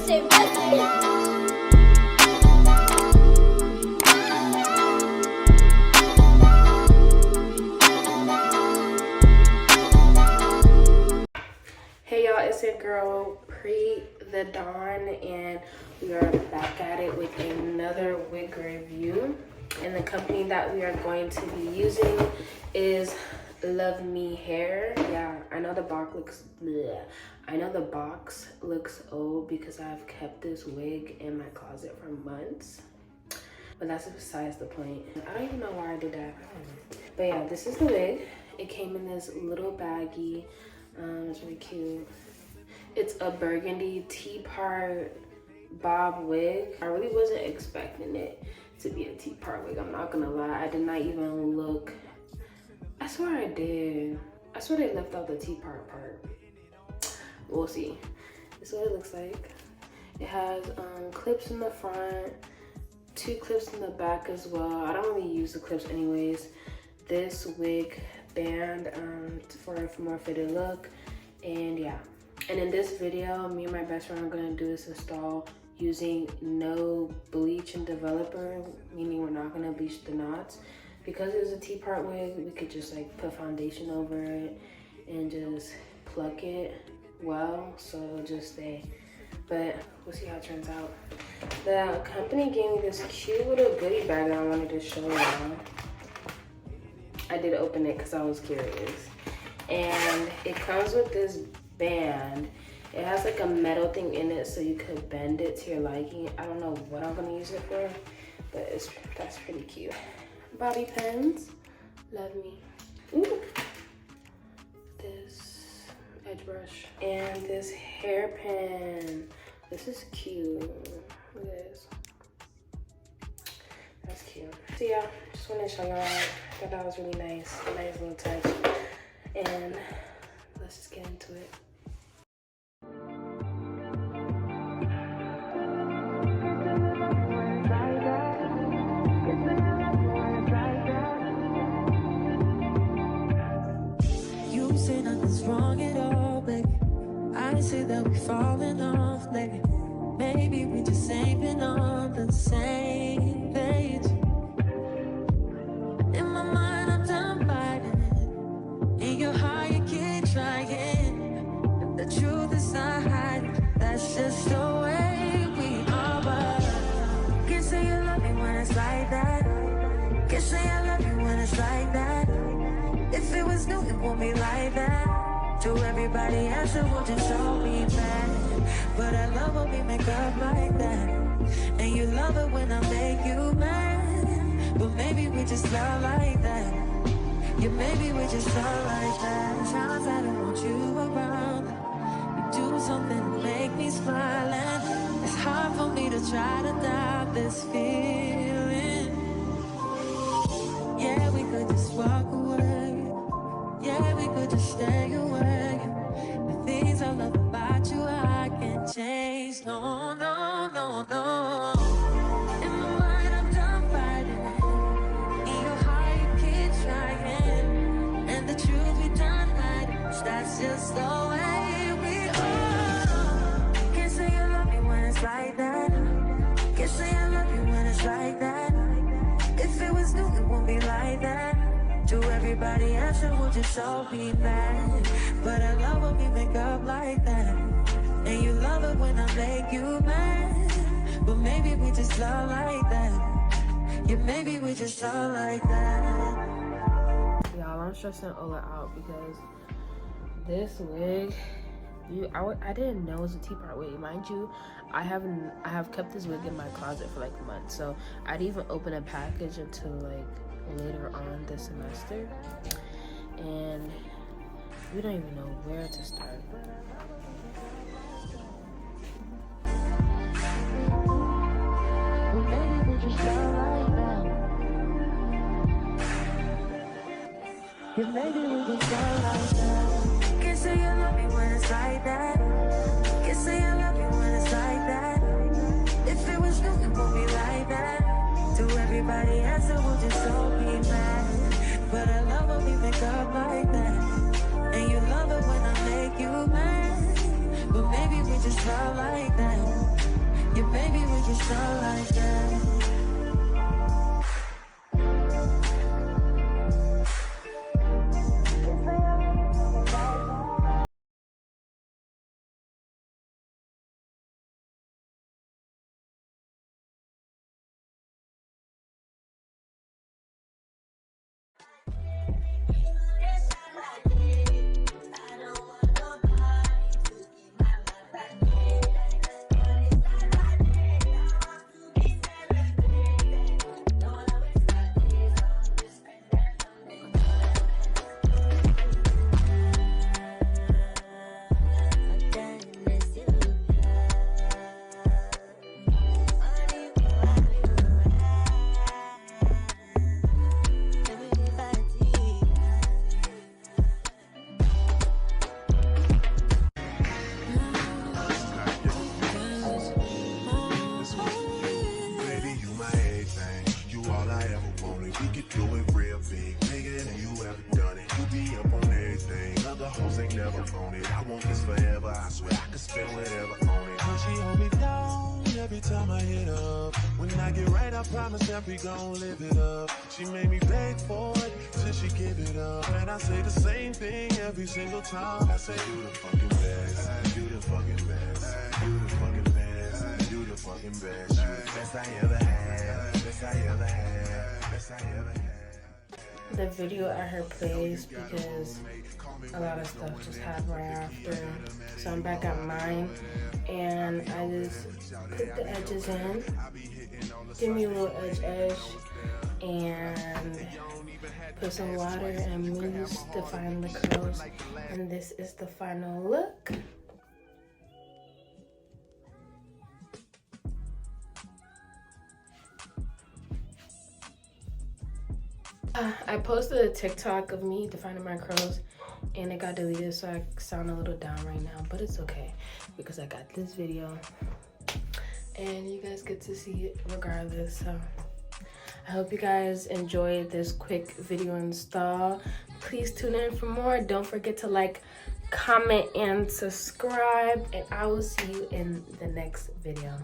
Hey y'all, it's your girl Pre the Dawn, and we are back at it with another wig review. And the company that we are going to be using is LUVME hair. Yeah, I know the box looks bleh. I know the box looks old because I've kept this wig in my closet for months. But that's besides the point. I don't even know why I did that. I don't know. But yeah, this is the wig. It came in this little baggie. It's really cute. It's a burgundy T-part bob wig. I really wasn't expecting it to be a T-part wig. I'm not gonna lie. I did not even look. I swear I did. I swear they left out the T-part part. We'll see. This is what it looks like. It has clips in the front, 2 clips in the back as well. I don't really use the clips anyways. This wig band for a more fitted look, and yeah. And in this video, me and my best friend are gonna do this install using no bleach and developer, meaning we're not gonna bleach the knots. Because it was a T-part wig, we could just like put foundation over it and just pluck it well so it'll just stay. But we'll see how it turns out. The company gave me this cute little goodie bag that I wanted to show y'all. I did open it because I was curious. And it comes with this band. It has like a metal thing in it so you could bend it to your liking. I don't know what I'm gonna use it for, but that's pretty cute. Bobby pins, LUVME. Ooh. This edge brush. And this hairpin. This is cute. Look at this. That's cute. So yeah, just wanted to show y'all. I thought that was really nice. A nice little touch. And let's just get into it. You say nothing's wrong at all, baby. I say that we falling off, baby. Maybe we just ain't been on the same page. In my mind, I'm done fighting it. In your heart, you keep trying. If the truth is not hiding, that's just the way we are. But can't say you love me when it's like that. Can't say I love you when it's like that. If it was new, it won't be like that. To everybody else, it will just show me back. But I love when we make up like that. And you love it when I make you mad. But maybe we just love like that. Yeah, maybe we just love like that. Times I don't want you around. You do something to make me smile. And it's hard for me to try to doubt this feeling. Yeah, we could just walk away. Yeah, we could just stay away. The things I love about you, I can't change. No, no, no, no. In my mind, I'm done fighting. In your heart, you keep trying. And the truth we done hiding, that's just the way we are. Can't say you love me when it's like that. Can't say I love you when it's like that. If it was new, it won't be like that. To everybody else, it will just show me bad. But I love when we make up like that. And you love it when I make you mad. But maybe we just love like that. Yeah, maybe we just love like that. Y'all, I'm stressing Ola out because this wig, I didn't know it was a T-part wig. Mind you, I have kept this wig in my closet for like months. So I didn't even open a package until like later on this semester, and we don't even know where to start. Maybe we just love like that. Yeah, maybe we just love like that. Can't say you love me when it's like that. Can't say I love you when it's like that. If it was new, it won't be like that. To everybody else, it will just so be mad. But I love when we make up like that. And you love it when I make you mad. But maybe we just love like that. it's not like that. We gon' live it up. She made me beg for it till she give it up. And I say the same thing every single time. I say you the fucking best, you the fucking best, you the fucking best, you the fucking best, you the best I ever had, best I ever had, best I ever had. The video at her place because a lot of stuff just happened right after. So I'm back at mine and I just put the edges in. Give me a little edge and put some water and mousse to define the curls, and this is the final look. I posted a TikTok of me defining my curls and it got deleted, so I sound a little down right now, but it's okay because I got this video and you guys get to see it regardless. So I hope you guys enjoyed this quick video install. Please tune in for more. Don't forget to like, comment, and subscribe, and I will see you in the next video.